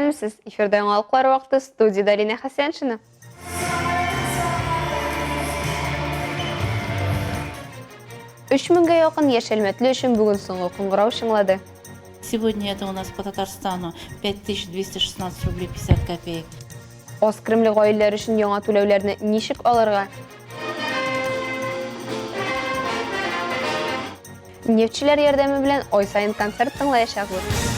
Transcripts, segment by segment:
Исәнмесез, эфирда яңалыклар вакыты, студияда Лина Хәсәншина. Үч меңгә якын яшәлмәтле өчен бүген соңгы кыңгырау шыңлады. Сегодня это у нас по Татарстану 5216 рублей 50 копеек. Аз кремле гаиләләр өчен яңа түләүләрне ничек алырга? Нефтчеләр ярдәме белән ай сайын концерт тыңлаячакбыз.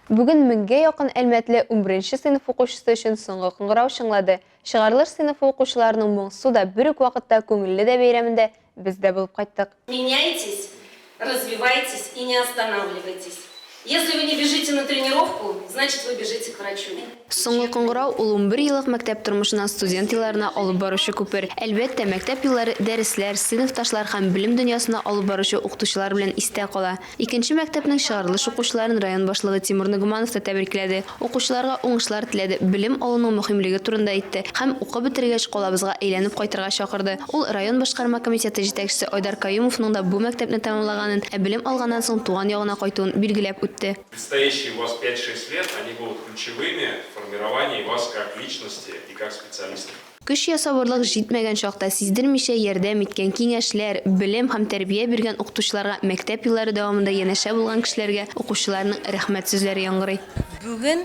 Бүген меңгә якын әлмәтле 11-нче сыйныф укучысы өчен соңгы кыңгырау шыңлады. Чыгарылыш сыйныфы укучыларының моңсу да бер үк вакытта күңелле дә бәйрәмендә без дә булып кайттык. Меняйтесь, развивайтесь и не останавливайтесь. Если вы не бежите на тренировку, значит вы бежите к врачу. Соңгы кыңгырау ул 11 еллык мәктәп тормышына студент елларына алып баручы күпер. Әлбәттә, мәктәп еллары дәресләр, сыйныфташлар һәм белем дөньясына алып баручы укытучылар белән истә кала. Икенче мәктәпнең чыгарылыш укучыларын район башлыгы Тимур Нугманов та тәбрикләде. Укучыларга уңышлар теләде, белем алуның мөһимлеге турында әйтте һәм укып бетергәч калабызга әйләнеп кайтырга чакырды. Ул район башкарма комитеты җитәкчесе Айдар Каюмовның да бу мәктәпне тәмамлаганын, белем алганнан соң туган ягына кайтуын билгеләп үтте. Предстоящие у вас 5-6 лет, они будут ключевыми в формировании вас как личности и как специалиста. Көч ясавырлык җитмәгән чакта сиздермичә ярдәм иткән киңәшләр, белем һәм тәрбия биргән укытучыларга, мәктәп еллары дәвамында янәшә булган кешеләргә укучыларның рәхмәт сүзләре яңгырый. Бүген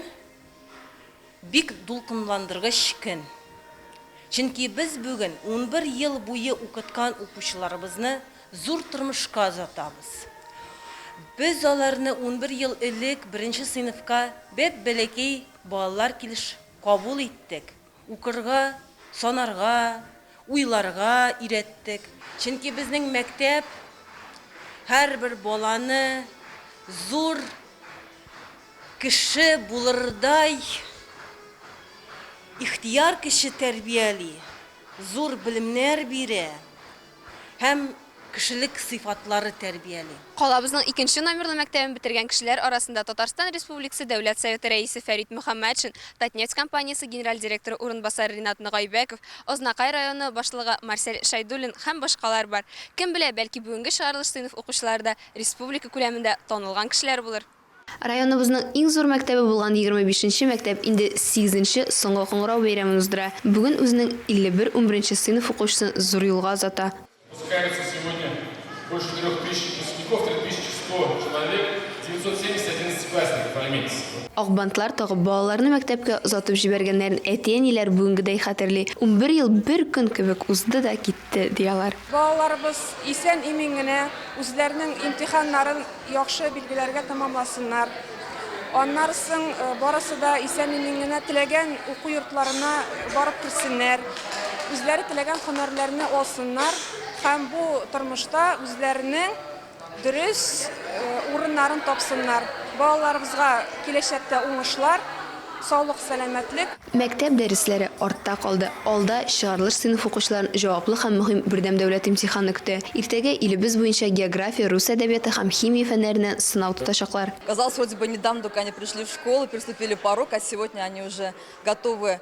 бик дулкынландыргыч көн. Чөнки без бүген 11 ел буе укыткан укучыларыбызны зур тормышка озатабыз. Biz аларны 11 ел элек 1-нче сыйныфка бәләкәй балалар килеш кабул иттек. Укырга, санарга, уйларга өйрәттек. Чөнки безнең мәктәп һәрбер баланы зур кеше булырдай ихтияр кеше тәрбияли, зур белемнәр бирә һәм кешелек сыйфатлары тәрбияли. Калабызның 2-нче номерлы мәктәбен бетергән кешеләр арасында Татарстан Республикасы Дәүләт Советы рәисе Фәрит Мөхәммәтшин, Татнефть компаниясе генераль директоры урынбасары Ринат Ныгайбәков, Ознакай районы башлыгы Марсель Шайдуллин һәм башкалар бар. Кем белә, бәлки бүгенге чыгарылыш сыйныф укучылары да республика күләмендә танылган кешеләр булыр. Районыбызның иң зур мәктәбе булган 25-нче мәктәп инде 8-нче соңгы кыңгырау бәйрәмен уздыра. Бүген үзенең 51-11-нче сыйныф укучысын зур юлга озата. Выпускается сегодня больше 3000 выпускников, 3100 человек, 970 11-классников, алиментов. Акбантлар тагып балаларны мәктәпкә озатып җибәргәннәрен әти-әниләр бүгенгедәй хәтерли. 11 ел бер көн кебек узды да китте, диялар. Балаларыбыз исән-имин генә үзләренең имтиханнарын яхшы билгеләргә тәмамласыннар. Аннан соң барысы да исән-имин генә теләгән уку йортларына барып керсеннәр. Үзләре теләгән һөнәрләрне алсыннар һәм бу тормышта үзләренең дөрес урыннарын тапсыннар. Балаларыбызга киләчәктә уңышлар, саулык, сәламәтлек. Мәктәп дәресләре артта калды. Алда чыгарылыш сыйныф укучыларын җаваплы һәм мөһим бердәм дәүләт имтиханы көтә. Иртәгә илебез буенча география, рус әдәбияты һәм химия фәннәреннән сынау тотачаклар. Казалось, вроде бы недавно только они пришли в школу, переступили порог, а сегодня они уже готовы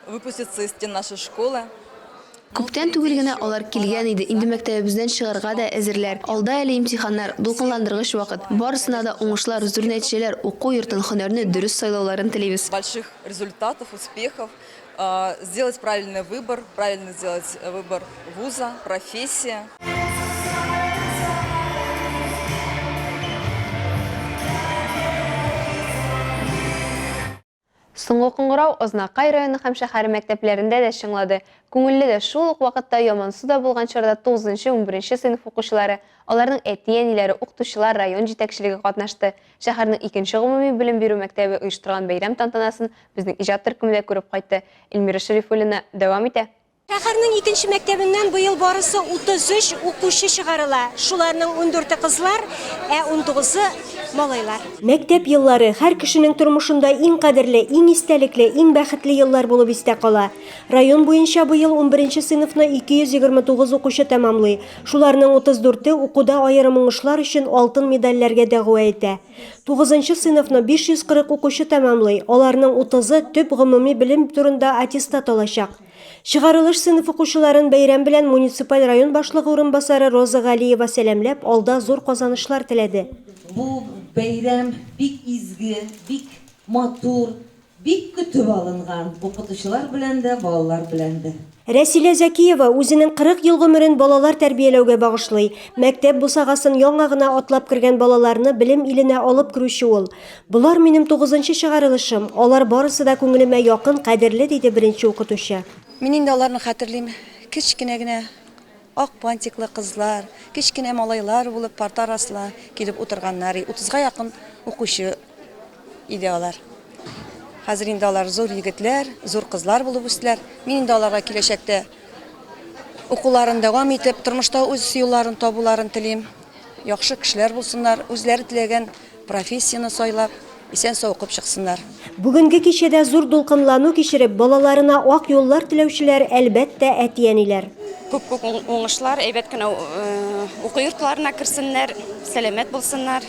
выпуститься из стен нашей школы. Күптән түгел генә алар килгән иде. Инде мәктәбебездән чыгарга да әзерләр. Алда әле имтиханнар, дулкынландыргыч вакыт. Барысына да уңышлар, зур нәтиҗәләр, уку йортын, һөнәрне дөрес сайлауларын телибез. Больших результатов, успехов, сделать правильный выбор вуза, профессия. Соңгы кыңгырау Ознакай районы һәм шәһәр мәктәпләрендә дә шыңлады. Күңелле дә шул ук вакытта ямансу да булган чорда 9-нчы, 11-нче сыйныф укучылары, аларның әти-әниләре, укытучылар, район җитәкчелеге катнашты. Шәһәрнең 2-нче гомуми белем бирү мәктәбе оештырган бәйрәм тантанасын безнең иҗат төркеме дә күреп кайтты. Илмира Шәрифуллина дәвам итә. Шәһәрнең 2-нче мәктәбеннән быел барысы 33 укучы чыгарыла. Шуларның 14 кызлар, 19 малайлар. Мәктәп еллары һәр кешенең тормышында иң кадерле, иң истәлекле, иң бәхетле еллар булып истә кала. Район буенча быел 11-нче сыйныфны 229 укучы тәмамлый. Шуларның 34-е укуда аерым уңышлар өчен алтын медальләргә дәгъва итә. 9-нчы сыйныфны 540 укучы тәмамлый. Аларның 30-ы төп гомуми белем турында аттестат алачак. Чыгарылыш сыйныф укучыларын бәйрәм белән муниципаль район башлыгы урынбасары Роза Галиева сәламләп, алда зур казанышлар теләде. bu bayram bik izgi, bik matur, bik kütüp alıngan okutuşular bilen de, balalar bilen de. Рәсилә Зәкиева үзенең 40 ел гомерен балалар тәрбияләүгә багышлый. Мәктәп бусагасын яңа гына атлап кергән балаларны белем иленә алып керүче ул. Булар минем 9нчы чыгарылышым. Алар барысы да күңелемә якын, кадерле, диде беренче укытучы. Мин инде аларны хәтерлим. Кичкенә генә ак пантиклы кызлар, кичкенә малайлар булып парта арасына килеп утырганнар. 30га якын укучы иде алар. Хәзер инде алар зур егетләр, зур кызлар булып үстеләр. Мин инде аларга киләчәктә укуларын дәвам итеп, тормышта үз юлларын табуларын телим. Яхшы кешеләр булсыннар, үзләре теләгән профессияны сайлап, исән-сау укып чыксыннар. Бүгенге кичәдә зур дулкынлану кичереп, балаларына ак юллар теләүчеләр әлбәттә әтиәниләр. Күп уңышлар, әйбәт кенә уку йортларына керсеннәр, сәламәт булсыннар.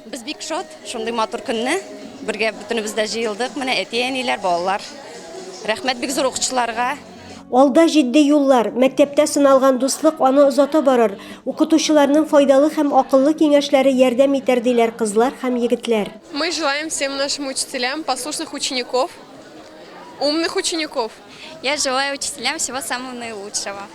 Без бик шат, шундый матур көнне бергә бөтенебез дә җыелдык. Менә әтиәниләр, балалар. Рәхмәт бик зур укытучыларга. Алда җитди юллар, мәктәптә сыналган дуслык аны озата барыр. Укытучыларның файдалы һәм акыллы киңәшләре ярдәм итәр диләр кызлар һәм егетләр. Мы желаем всем нашим учителям послушных учеников, умных учеников. Я желаю учителям всего самого наилучшего.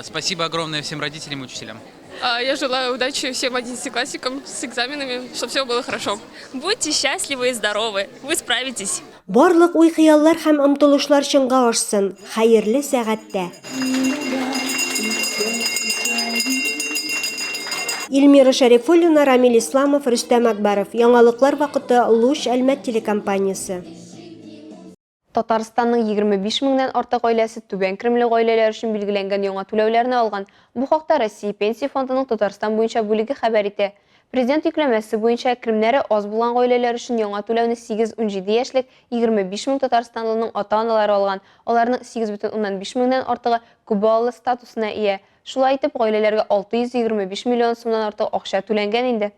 Спасибо огромное всем родителям и учителям. Я желаю удачи всем 11-классникам с экзаменами, чтобы все было хорошо. Будьте счастливы и здоровы. Вы справитесь. Барлык уй-хыяллар һәм омтылышлар чынга ашсын. Хәерле сәгатьтә. Илмира Шәрифуллина, Рамил Исламов, Рөстәм Акбаров. Яңалыклар вакыты Луч Әлмәт телекомпаниясе. Татарстанның 25 меңнән артык гаиләсе түбән керемле гаиләләр өчен билгеләнгән яңа түләүләрне алган. Бу хакта Россия Пенсия фондының Татарстан буенча бүлеге хәбәр итә. Президент йөкләмәсе буенча керемнәре аз булган гаиләләр өчен яңа түләүне 8-17 яшьлек 25 мең татарстанлының ата-аналары алган. Аларның 8,5 меңнән артыгы күпбалалы статусына ия. Шулай итеп, гаиләләргә 625 миллион сумнан артык акча түләнгән инде.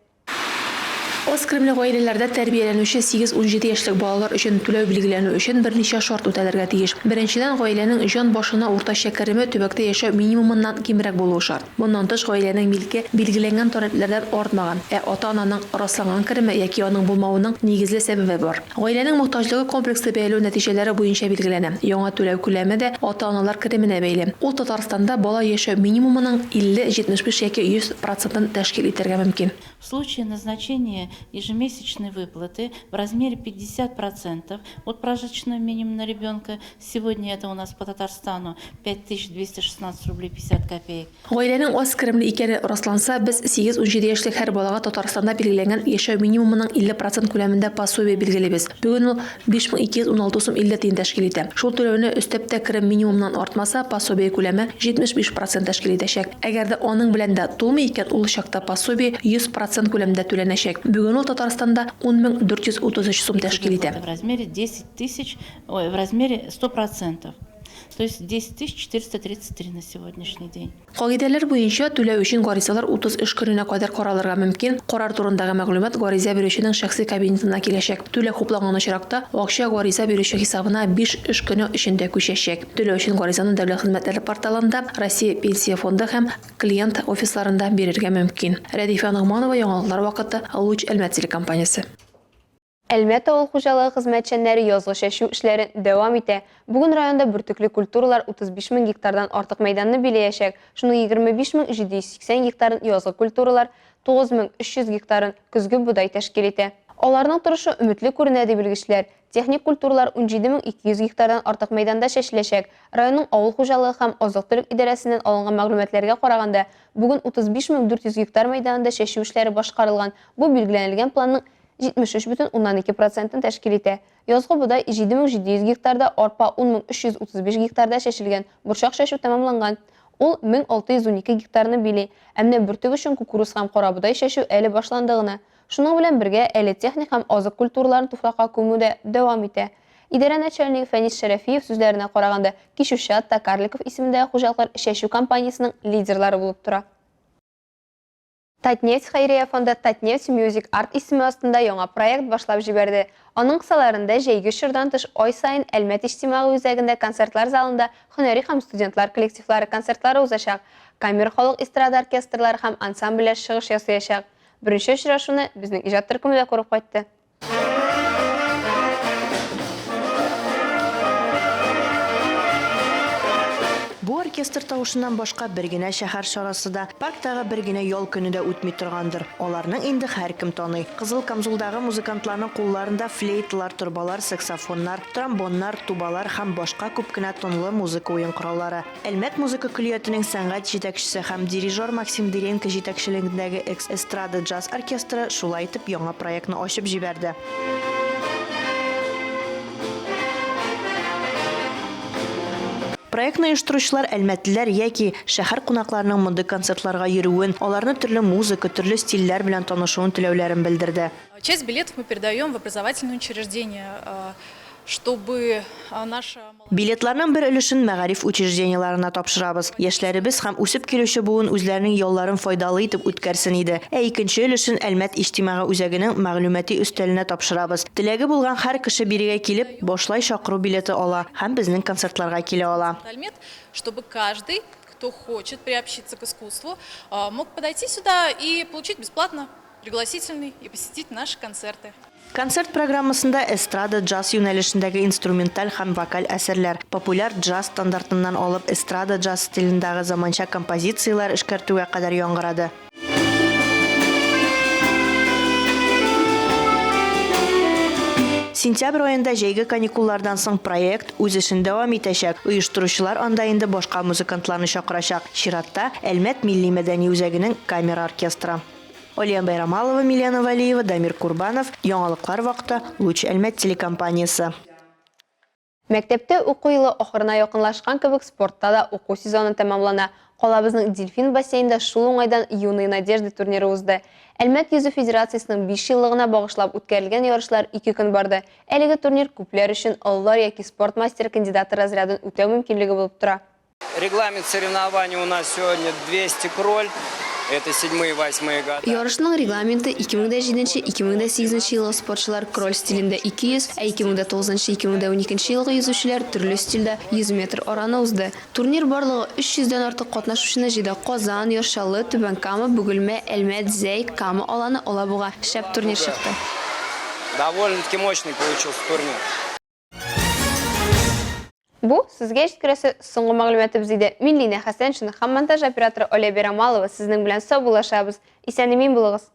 Аз керемле гаиләләрдә тәрбияләнүче 8-17 яшьлек балалар өчен түләү билгеләнү өчен берничә шарт үтәлергә тиеш. Беренчедән, гаиләнең җан башына уртача кереме төбәктә яшәү минимумыннан кимрәк булуы шарт. Моннан тыш, гаиләнең милке билгеләнгән таләпләрдән артмаган, ата-ананың расланган кереме яки аның булмавының нигезле сәбәбе бар. Гаиләнең мохтаҗлыгы комплекслы бәяләү нәтиҗәләре буенча билгеләнә. Яңа түләү күләме дә ата-аналар кеременә бәйле. Ул Татарстанда бала яшәү минимумының 50-75 яки 100% тәшкил итәргә мөмкин. В случае назначения ежемесячной выплаты в размере 50% от прожиточного минимума на ребенка, сегодня это у нас по Татарстану 5216 рублей 50 копеек. Гаиләнең аз керемле икәне расланса, без 8-17 яшьлек һәр балага Татарстанда билгеләнгән яшәү минимумының 50% күләмендә пособие билгелебез. Бүген ул 5216 сум 50 тиен тәшкил итә. Шул түләүне өстәп тә керем минимумнан артмаса, пособие күләме 75% тәшкил итәчәк. Әгәр дә аның белән дә тулмый икән, ул чакта пособие 100% күләмендә түләнәчәк. Бүген ул Татарстанда 10433 сум тәшкил итә. В размере 10 тысяч, в размере 100%. То есть 10 433 на сегодняшний день. Кагыйдәләр буенча түләү өчен гаризалар 30 эш көненә кадәр каралырга мөмкин. Карар турындагы мәгълүмат гариза бирүченең шәхси кабинетына киләчәк. Түләү хуплаган очракта акча гариза бирүче хисабына 5 эш көне эчендә күчәчәк. Түләү өчен гаризаны Дәүләт хезмәтләре порталында, Россия Пенсия фонды һәм клиент офисларында бирергә мөмкин. Рәдифә Нагманова, яңалыклар вакыты, Луч Әлмәт телекомпаниясе. Әлмәт авыл хуҗалыгы хезмәтчәннәре язгы чәчү эшләрен дәвам итә. Бүген районда бөртекле культуралар 35 мең гектардан артык мәйданны биләячәк. Шуның 25 780 гектарын язгы культуралар, 9300 гектарын көзге будай тәшкил итә. Аларның торышы өметле күренә дип белгечләр. Техник культуралар 17200 гектардан артык мәйданда чәчеләчәк. Районның авыл хуҗалыгы һәм азык-төлек идарәсеннән алынган мәгълүматларга караганда, бүген 35400 гектар мәйданында чәчү эшләре башкарылган. Бу билгеләнелгән планның 73,2% тәшкил итә. Язгы будай 7700 гектарда, арпа 10335 гектарда чәчелгән, борчак чәчү тәмамланган. Ул 1612 гектарны били. Әмма бөртек өчен кукуруз һәм кара будай чәчү әле башландыгына. Шуның белән бергә әле техник һәм азык культураларын туфракка күмүдә дәвам итә. Идарә начальнигы Фәнис Шәрәфиев сүзләренә караганда, Кишүшә Такарликов исемендәге хуҗалыклар чәчү компаниясының лидерлары булып тора. Татнефть хәйрия фонды Татнефть Music Art исеме астында яңа проект башлап җибәрде. Аның кысаларында җәйге чордан тыш ай сайын Әлмәт иҗтимагый үзәгендә концертлар залында һөнәри һәм студентлар коллективлары концертлары узачак. Камер халык эстрада оркестрлары һәм ансамбльләр чыгыш ясаячак. Беренче очрашуны безнең иҗат төркеме дә күреп кайтты. Бу оркестр тавышыннан башка бер генә шәһәр шарасы да, парктагы бер генә ял көне дә үтми торгандыр. Аларның инде һәркем таный. Кызыл камзулдагы музыкантларның кулларында флейталар, турбалар, саксофоннар, тромбоннар, тубалар һәм башка күп кенә тонлы музыка уен кораллары. Әлмәт музыка көллиятының сәнгать җитәкчесе һәм дирижер Максим Деренко җитәкчелегендәге эстрада джаз оркестры шулай итеп яңа проектны ачып җибәрде. Проектны оештыручылар әлмәтлеләр яки шәһәр кунакларының мондый концертларга йөрүен, аларны төрле музыка, төрле стильләр белән танышуын теләүләрен белдерде. Часть билетов мы передаем в образовательные учреждения, чтобы наша... Билетларның бер өлешен мәгариф учреждениеларына тапшырабыз. Яшьләребез һәм үсеп килүче буын үзләренең ялларын файдалы итеп үткәрсен иде. Икенче өлешен Әлмәт иҗтимагый үзәгенең мәгълүмати өстәленә тапшырабыз. Теләге булган һәр кеше бирегә килеп, башлай чакыру билеты ала һәм безнең концертларга килә ала. Чтобы каждый, кто хочет приобщиться к искусству, мог подойти сюда и получить бесплатно пригласительный и посетить наши концерты. Концерт программасында эстрада джаз юнәлешендәге инструменталь һәм вокаль әсәрләр, популяр джаз стандартыннан алып эстрада джаз стилендәге заманча композициялар эшкәртүгә кадәр яңгырады. Сентябрь аенда җәйге каникуллардан соң проект үз эшен дәвам итәчәк. Оештыручылар анда инде башка музыкантларны чакырачак. Чиратта Әлмәт милли мәдәни үзәгенең камера оркестры. Олия Байрамалова, Милена Валиева, Дамир Курбанов, яңалыклар вакыты, Луч Әлмәт телекомпаниясе. Мәктәптә уку елы ахырына якынлашкан кебек спортта да уку сезоны тәмамлана. Калабызның Дельфин бассейнда шул уңайдан Юные Надежды турниры узды. Әлмәт Йөзү федерациясының 5 еллыгына багышлап үткәрелгән ярышлар 2 көн барды. Әлеге турнир күпләр өчен аллар яки спорт мастер кандидаты разрядын үтәү мөмкинлеге булып тора. Регламент соревнований у нас сегодня 200 кроль. Это 7-8 годы. Ярышның регламенты 2007-2008 елгы спортчылар кроль стилендә 200, ә 2009-2012 елгы йөзүчеләр төрле стильдә 100 метр араны узды. Турнир барлыгы 300-дән артык катнашучыны җыйды. Казан, Яршалы, Түбән Кама, Бөгелмә, Әлмәт, Зәй, Кама аланы Алабуга шәп турнир чыкты. Довольно-таки мощный получился турнир. Бу сезгә җиткерәсе соңгы мәгълүматыбыз иде. Мин Лина Хәсәншина һәм монтаж операторы Олия Байрамалова сезнең белән сау булашабыз. Исән-имин булыгыз.